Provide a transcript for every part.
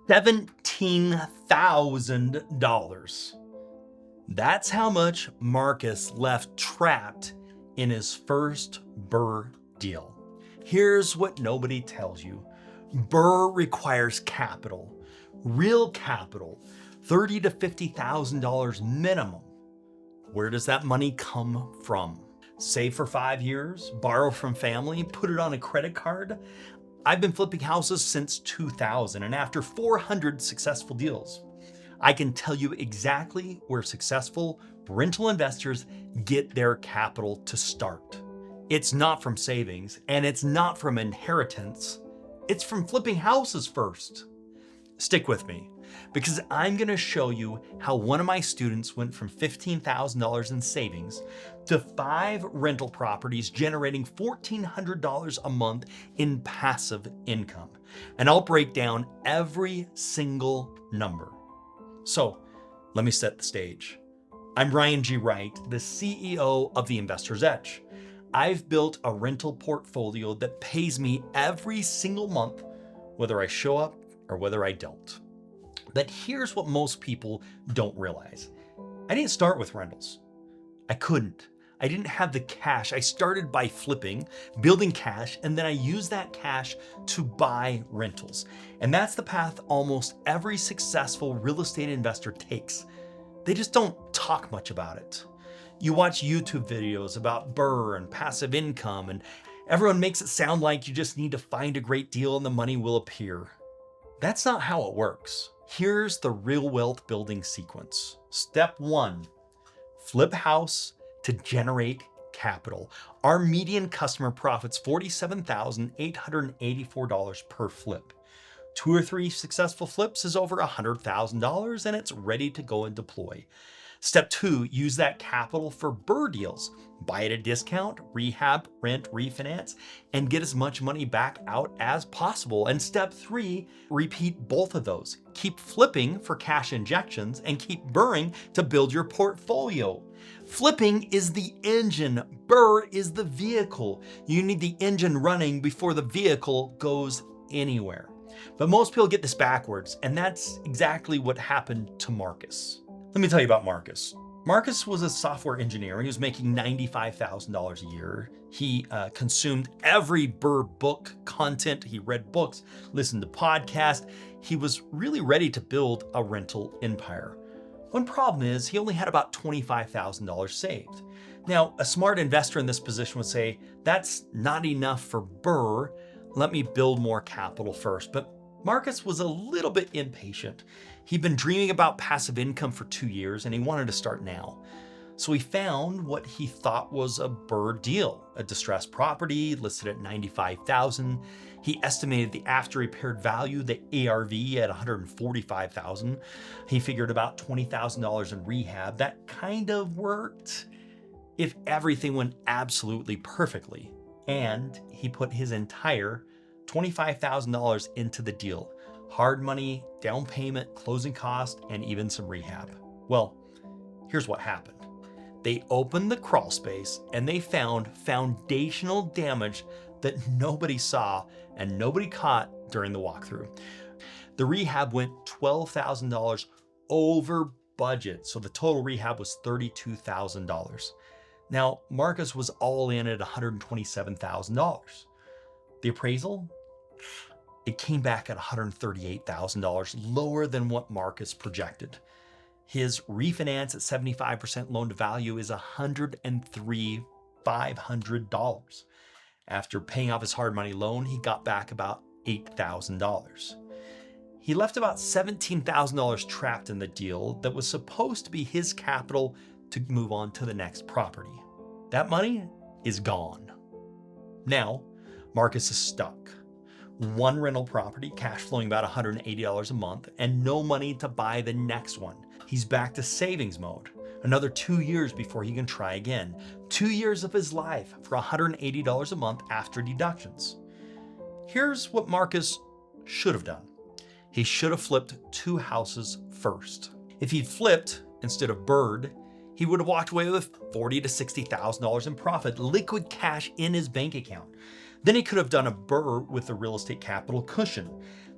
$17,000. That's how much Marcus left trapped in his first BRRRR deal. Here's what nobody tells you. BRRRR requires capital, real capital, $30,000 to $50,000 minimum. Where does that money come from? Save for 5 years, borrow from family, put it on a credit card? I've been flipping houses since 2000, and after 400 successful deals, I can tell you exactly where successful rental investors get their capital to start. It's not from savings, and it's not from inheritance. It's from flipping houses first. Stick with me, because I'm gonna show you how one of my students went from $15,000 in savings to 5 rental properties generating $1,400 a month in passive income. And I'll break down every single number. So let me set the stage. I'm Ryan G. Wright, the CEO of The Investor's Edge. I've built a rental portfolio that pays me every single month, whether I show up or whether I don't. But here's what most people don't realize. I didn't start with rentals. I couldn't. I didn't have the cash. I started by flipping, building cash, and then I used that cash to buy rentals. And that's the path almost every successful real estate investor takes. They just don't talk much about it. You watch YouTube videos about BRRRR and passive income, and everyone makes it sound like you just need to find a great deal and the money will appear. That's not how it works. Here's the real wealth building sequence. Step 1, flip house to generate capital. Our median customer profits $47,884 per flip. 2 or 3 successful flips is over $100,000 and it's ready to go and deploy. Step 2, use that capital for BRRRR deals. Buy at a discount, rehab, rent, refinance, and get as much money back out as possible. And step 3, repeat both of those. Keep flipping for cash injections and keep BRRRRing to build your portfolio. Flipping is the engine, BRRRR is the vehicle. You need the engine running before the vehicle goes anywhere. But most people get this backwards, and that's exactly what happened to Marcus. Let me tell you about Marcus. Marcus was a software engineer. He was making $95,000 a year. He consumed every BRRRR book content. He read books, listened to podcasts. He was really ready to build a rental empire. One problem is he only had about $25,000 saved. Now, a smart investor in this position would say, that's not enough for BRRRR. Let me build more capital first. But Marcus was a little bit impatient. He'd been dreaming about passive income for 2 years and he wanted to start now. So he found what he thought was a BRRRR deal, a distressed property listed at $95,000. He estimated the after repaired value, the ARV, at $145,000. He figured about $20,000 in rehab. That kind of worked if everything went absolutely perfectly. And he put his entire $25,000 into the deal. Hard money, down payment, closing cost, and even some rehab. Well, here's what happened. They opened the crawl space and they found foundational damage that nobody saw and nobody caught during the walkthrough. The rehab went $12,000 over budget, so the total rehab was $32,000. Now, Marcus was all in at $127,000. The appraisal? It came back at $138,000, lower than what Marcus projected. His refinance at 75% loan to value is $103,500. After paying off his hard money loan, he got back about $8,000. He left about $17,000 trapped in the deal that was supposed to be his capital to move on to the next property. That money is gone. Now, Marcus is stuck. One rental property, cash flowing about $180 a month, and no money to buy the next one. He's back to savings mode. Another 2 years before he can try again. 2 years of his life for $180 a month after deductions. Here's what Marcus should have done. He should have flipped 2 houses first. If he'd flipped instead of BRRRR'd, he would have walked away with $40,000 to $60,000 in profit, liquid cash in his bank account. Then he could have done a BRRRR with the real estate capital cushion.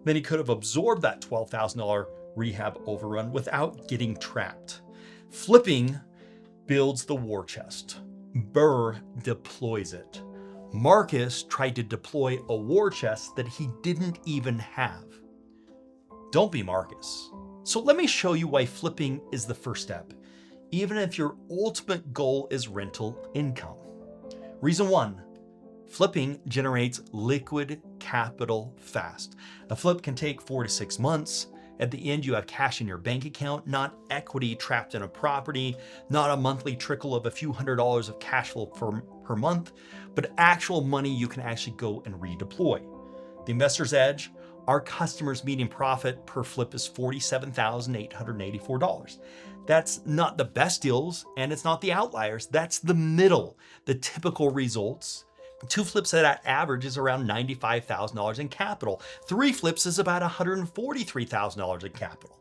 then he could have absorbed that $12,000 rehab overrun without getting trapped. Flipping builds the war chest. BRRRR deploys it. Marcus tried to deploy a war chest that he didn't even have. Don't be Marcus. So let me show you why flipping is the first step, even if your ultimate goal is rental income. Reason 1, flipping generates liquid capital fast. A flip can take 4 to 6 months. At the end, you have cash in your bank account, not equity trapped in a property, not a monthly trickle of a few $100s of cash flow per month, but actual money you can actually go and redeploy. The Investor's Edge, our customers' median profit per flip is $47,884. That's not the best deals, and it's not the outliers. That's the middle, the typical results. 2 flips at that average is around $95,000 in capital. 3 flips is about $143,000 in capital.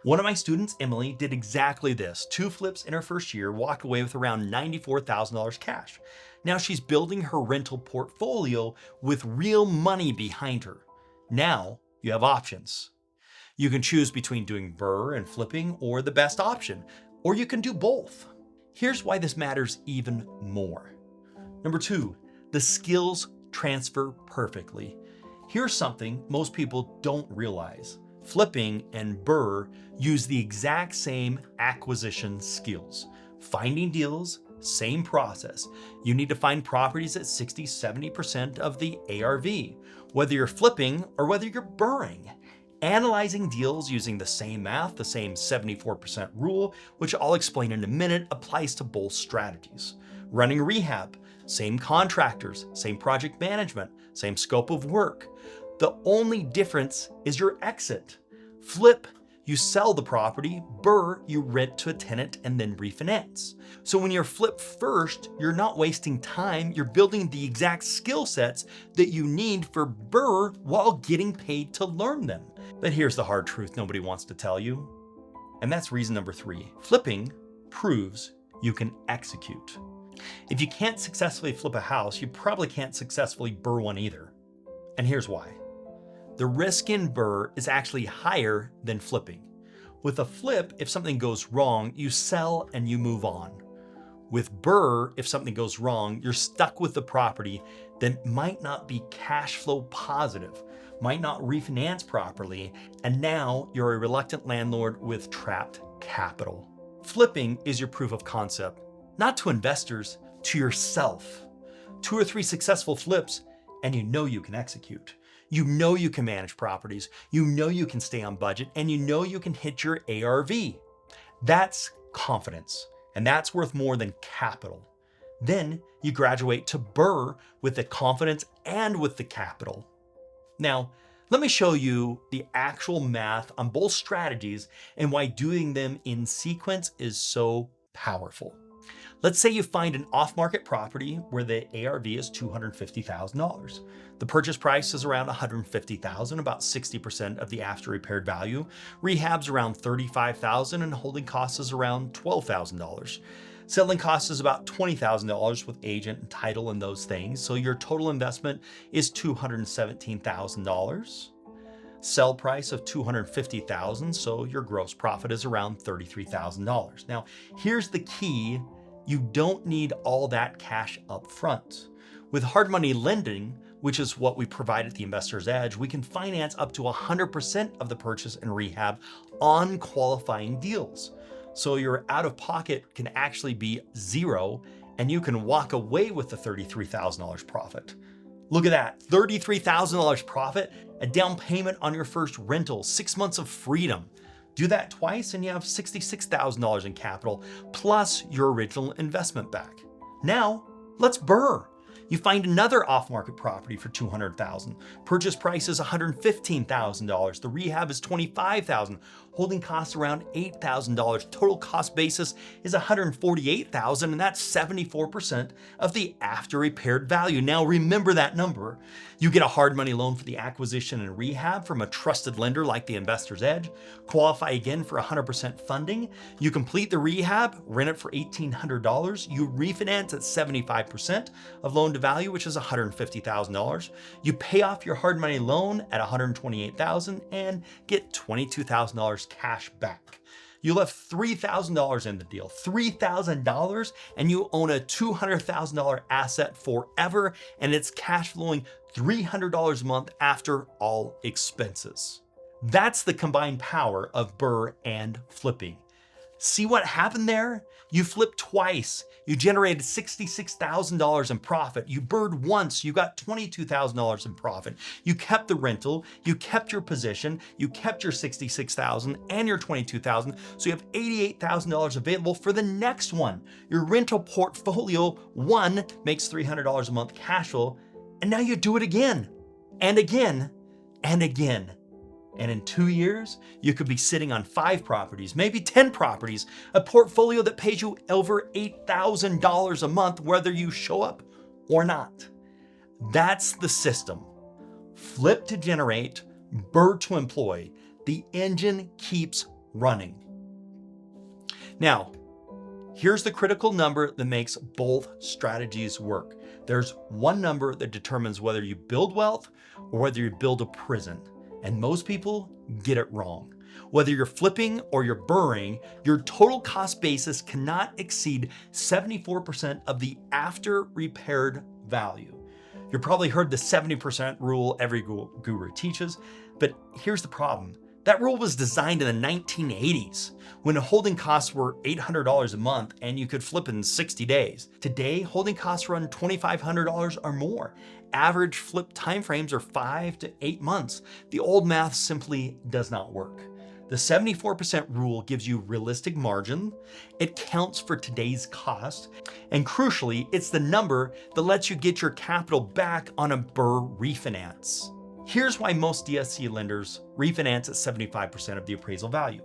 One of my students, Emily, did exactly this. 2 flips in her first year, walked away with around $94,000 cash. Now she's building her rental portfolio with real money behind her. Now you have options. You can choose between doing BRRRR and flipping or the best option, or you can do both. Here's why this matters even more. Number 2, the skills transfer perfectly. Here's something most people don't realize. Flipping and BRRRR use the exact same acquisition skills. Finding deals, same process. You need to find properties at 60, 70% of the ARV, whether you're flipping or whether you're BRRRRing. Analyzing deals using the same math, the same 74% rule, which I'll explain in a minute, applies to both strategies. Running rehab, same contractors, same project management, same scope of work. The only difference is your exit. Flip, you sell the property. BRRRR, you rent to a tenant and then refinance. So when you're flip first, you're not wasting time. You're building the exact skill sets that you need for BRRRR while getting paid to learn them. But here's the hard truth nobody wants to tell you. And that's reason number 3. Flipping proves you can execute. If you can't successfully flip a house, you probably can't successfully BRRRR one either. And here's why. The risk in BRRRR is actually higher than flipping. With a flip, if something goes wrong, you sell and you move on. With BRRRR, if something goes wrong, you're stuck with the property that might not be cash flow positive, might not refinance properly, and now you're a reluctant landlord with trapped capital. Flipping is your proof of concept, not to investors, to yourself. 2 or 3 successful flips, and you know you can execute. You know you can manage properties, you know you can stay on budget, and you know you can hit your ARV. That's confidence, and that's worth more than capital. Then you graduate to BRRRR with the confidence and with the capital. Now, let me show you the actual math on both strategies and why doing them in sequence is so powerful. Let's say you find an off-market property where the ARV is $250,000. The purchase price is around $150,000, about 60% of the after repaired value. Rehab's around $35,000 and holding costs is around $12,000. Selling cost is about $20,000 with agent and title and those things. So your total investment is $217,000. Sell price of $250,000. So your gross profit is around $33,000. Now, here's the key. You don't need all that cash up front. With hard money lending, which is what we provide at the Investor's Edge, we can finance up to 100% of the purchase and rehab on qualifying deals. So your out of pocket can actually be 0 and you can walk away with the $33,000 profit. Look at that, $33,000 profit, a down payment on your first rental, 6 months of freedom. Do that twice and you have $66,000 in capital plus your original investment back. Now, let's BRRRR. You find another off-market property for $200,000. Purchase price is $115,000. The rehab is $25,000. holding costs around $8,000. Total cost basis is $148,000, and that's 74% of the after repaired value. Now remember that number. You get a hard money loan for the acquisition and rehab from a trusted lender like the Investor's Edge. Qualify again for 100% funding. You complete the rehab, rent it for $1,800. You refinance at 75% of loan to value, which is $150,000. You pay off your hard money loan at $128,000 and get $22,000 cash back. You left $3,000 in the deal, $3,000, and you own a $200,000 asset forever, and it's cash flowing $300 a month after all expenses. That's the combined power of BRRRR and flipping. See what happened there? You flipped twice. You generated $66,000 in profit. You BRRRR'd once. You got $22,000 in profit. You kept the rental. You kept your position. You kept your $66,000 and your $22,000. So you have $88,000 available for the next one. Your rental portfolio one makes $300 a month cash flow. And now you do it again and again and again. And in 2 years, you could be sitting on 5 properties, maybe 10 properties, a portfolio that pays you over $8,000 a month, whether you show up or not. That's the system. Flip to generate, BRRRR to employ. The engine keeps running. Now, here's the critical number that makes both strategies work. There's one number that determines whether you build wealth or whether you build a prison. And most people get it wrong. Whether you're flipping or you're BRRRRing, your total cost basis cannot exceed 74% of the after repaired value. You've probably heard the 70% rule every guru teaches, but here's the problem. That rule was designed in the 1980s when holding costs were $800 a month and you could flip in 60 days. Today, holding costs run $2,500 or more. Average flip timeframes are 5 to 8 months. The old math simply does not work. The 74% rule gives you realistic margin. It counts for today's cost. And crucially, it's the number that lets you get your capital back on a BRRRR refinance. Here's why most DSC lenders refinance at 75% of the appraisal value.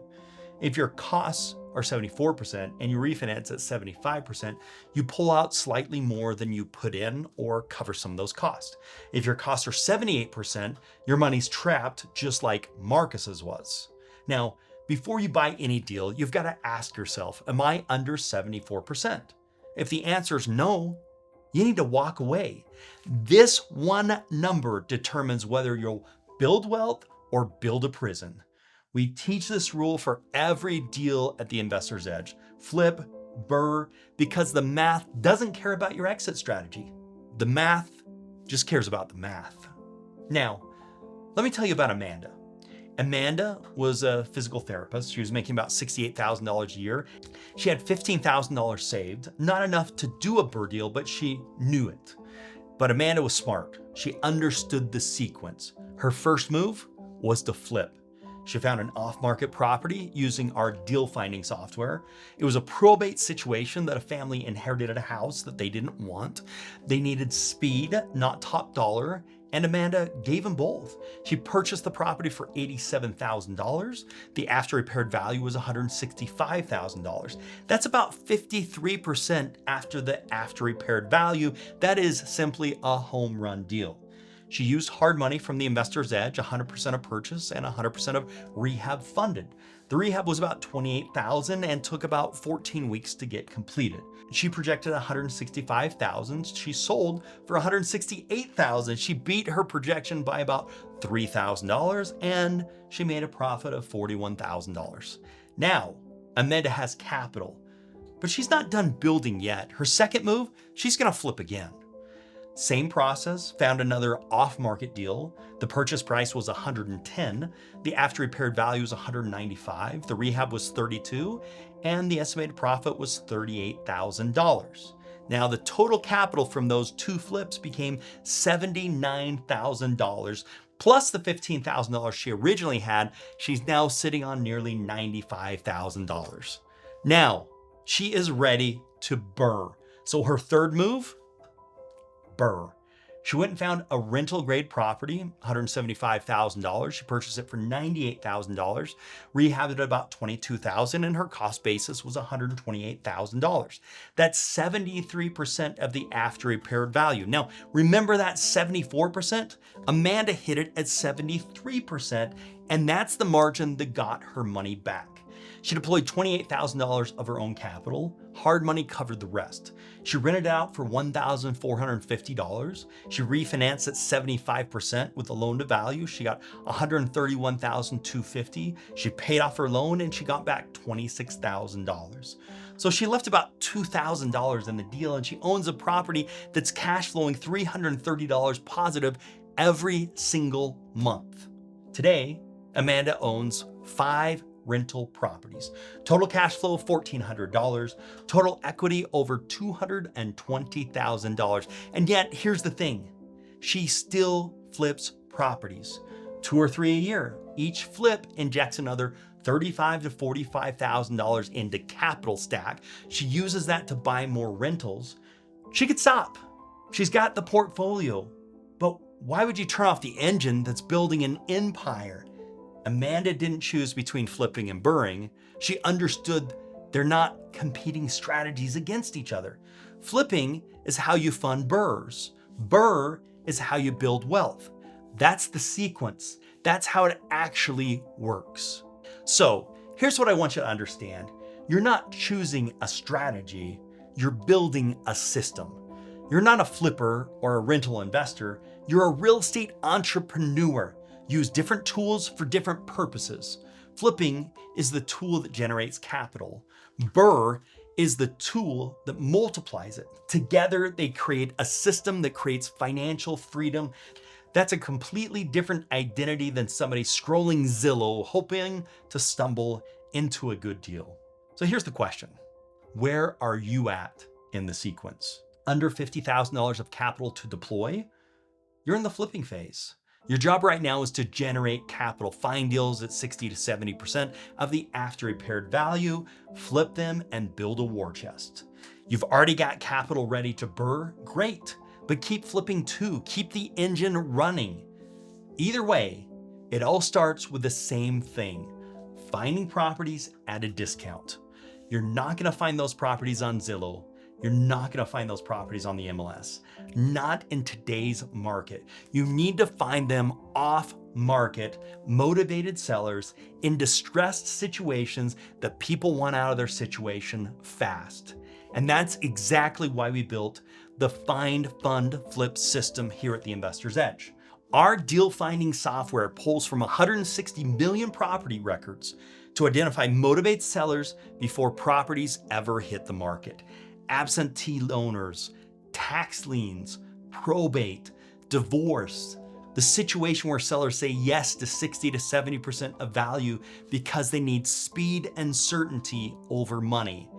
If your costs are 74% and you refinance at 75%, you pull out slightly more than you put in or cover some of those costs. If your costs are 78%, your money's trapped just like Marcus's was. Now, before you buy any deal, you've got to ask yourself, am I under 74%? If the answer is no, you need to walk away. This one number determines whether you'll build wealth or build a prison. We teach this rule for every deal at the Investor's Edge. Flip, BRRRR, because the math doesn't care about your exit strategy. The math just cares about the math. Now, let me tell you about Amanda. Amanda was a physical therapist. She was making about $68,000 a year. She had $15,000 saved, not enough to do a BRRRR deal, but she knew it. But Amanda was smart. She understood the sequence. Her first move was to flip. She found an off-market property using our deal finding software. It was a probate situation that a family inherited a house that they didn't want. They needed speed, not top dollar, and Amanda gave them both. She purchased the property for $87,000. The after repaired value was $165,000. That's about 53% after the after repaired value. That is simply a home run deal. She used hard money from the Investor's Edge, 100% of purchase and 100% of rehab funded. The rehab was about $28,000 and took about 14 weeks to get completed. She projected $165,000. She sold for $168,000. She beat her projection by about $3,000 and she made a profit of $41,000. Now, Amanda has capital, but she's not done building yet. Her second move, she's gonna flip again. Same process, found another off-market deal. The purchase price was $110,000. The after repaired value was $195,000. The rehab was $32,000, and the estimated profit was $38,000. Now the total capital from those two flips became $79,000. Plus the $15,000 she originally had, she's now sitting on nearly $95,000. Now, she is ready to BRRRR. So her third move, BRRRR. She went and found a rental grade property, $175,000. She purchased it for $98,000, rehabbed it about $22,000, and her cost basis was $128,000. That's 73% of the after repaired value. Now, remember that 74%? Amanda hit it at 73%, and that's the margin that got her money back. She deployed $28,000 of her own capital. Hard money covered the rest. She rented it out for $1,450. She refinanced at 75% with a loan to value. She got $131,250. She paid off her loan and she got back $26,000. So she left about $2,000 in the deal, and she owns a property that's cash flowing $330 positive every single month. Today, Amanda owns 5 rental properties. Total cash flow of $1,400, total equity over $220,000. And yet, here's the thing, she still flips properties, 2 or 3 a year. Each flip injects another $35,000 to $45,000 into capital stack. She uses that to buy more rentals. She could stop. She's got the portfolio, but why would you turn off the engine that's building an empire? Amanda didn't choose between flipping and BRRRRing. She understood they're not competing strategies against each other. Flipping is how you fund BRRRRs. BRRRR is how you build wealth. That's the sequence. That's how it actually works. So here's what I want you to understand. You're not choosing a strategy, you're building a system. You're not a flipper or a rental investor, you're a real estate entrepreneur. Use different tools for different purposes. Flipping is the tool that generates capital. BRRRR is the tool that multiplies it. Together, they create a system that creates financial freedom. That's a completely different identity than somebody scrolling Zillow, hoping to stumble into a good deal. So here's the question. Where are you at in the sequence? Under $50,000 of capital to deploy? You're in the flipping phase. Your job right now is to generate capital, find deals at 60 to 70% of the after repaired value, flip them, and build a war chest. You've already got capital ready to BRRRR, great, but keep flipping too. Keep the engine running. Either way, it all starts with the same thing, finding properties at a discount. You're not gonna find those properties on Zillow. You're not gonna find those properties on the MLS, not in today's market. You need to find them off market, motivated sellers in distressed situations that people want out of their situation fast. And that's exactly why we built the Find, Fund, Flip system here at the Investor's Edge. Our deal finding software pulls from 160 million property records to identify motivated sellers before properties ever hit the market. Absentee owners, tax liens, probate, divorce, the situation where sellers say yes to 60 to 70% of value because they need speed and certainty over money.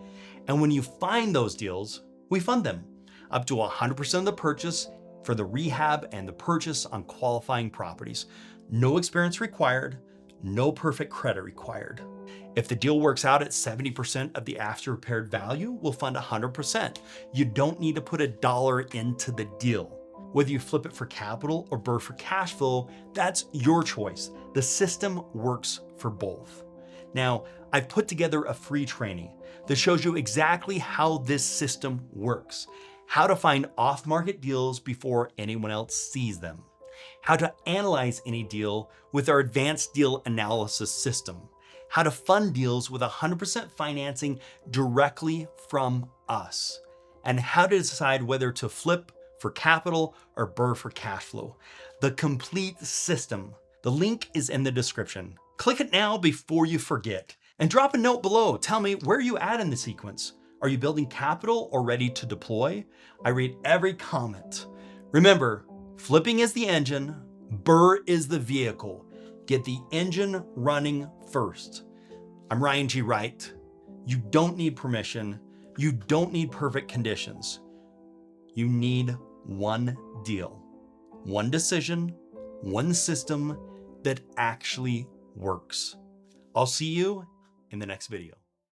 And when you find those deals, we fund them up to 100% of the purchase for the rehab and the purchase on qualifying properties. No experience required, no perfect credit required. If the deal works out at 70% of the after repaired value, we'll fund 100%. You don't need to put $1 into the deal. Whether you flip it for capital or BRRRR for cash flow, that's your choice. The system works for both. Now, I've put together a free training that shows you exactly how this system works, how to find off-market deals before anyone else sees them, how to analyze any deal with our advanced deal analysis system, how to fund deals with 100% financing directly from us, and how to decide whether to flip for capital or BRRRR for cash flow. The complete system. The link is in the description. Click it now before you forget, and drop a note below. Tell me where you at in the sequence. Are you building capital or ready to deploy? I read every comment. Remember, flipping is the engine, BRRRR is the vehicle. Get the engine running first. I'm Ryan G. Wright. You don't need permission. You don't need perfect conditions. You need one deal, one decision, one system that actually works. I'll see you in the next video.